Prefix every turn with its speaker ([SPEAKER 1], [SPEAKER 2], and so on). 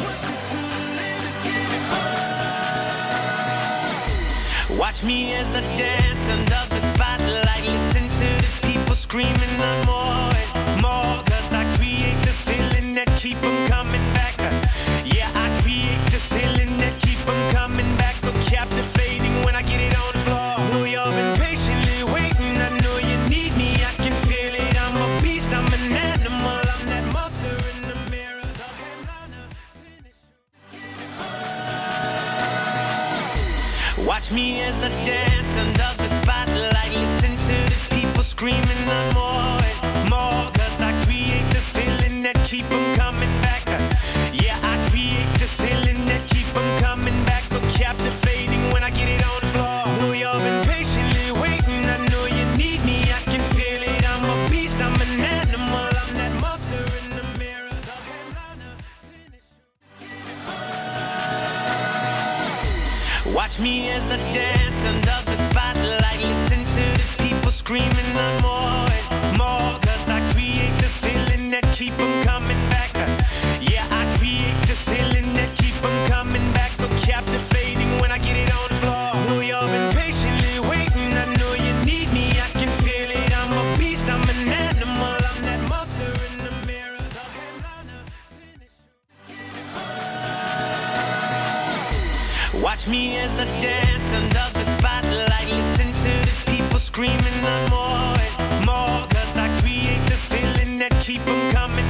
[SPEAKER 1] Push it to the limit, give it all.
[SPEAKER 2] Watch me as I dance under the spotlight. Listen to the people screaming on more and more. Cause I create the feeling that keep them coming back. Yeah, I create the feeling that keep them coming back. So captivating when I get it on the floor. Know you've been patiently waiting. I know you need me. I can feel it. I'm a beast. I'm an animal. I'm that monster in the mirror. The headliner, finish. Watch me as I dance under the spotlight. Listen to the people screaming on more and more. Cause I create the feeling that keep them coming back. Yeah, I create the feeling that keep them coming back. So captivating when I get it on the floor. Know you've been patiently waiting. I know you need me. I can feel it. I'm a beast. I'm an animal. I'm that monster in the mirror. The headliner, finish. Watch me as I dance under the spotlight. Listen to the people screaming on more and more. Cause I create the feeling that keep them coming back. Yeah, I create the feeling that keep them coming back. So captivating when I get it on the floor. Know you've been patiently waiting. I know you need me. I can feel it. I'm a beast. I'm an animal. I'm that monster in the mirror. The headliner, finish. Watch me as I dance under the spotlight. Listen to the people screaming on more and more. Cause I create the feeling that keep them coming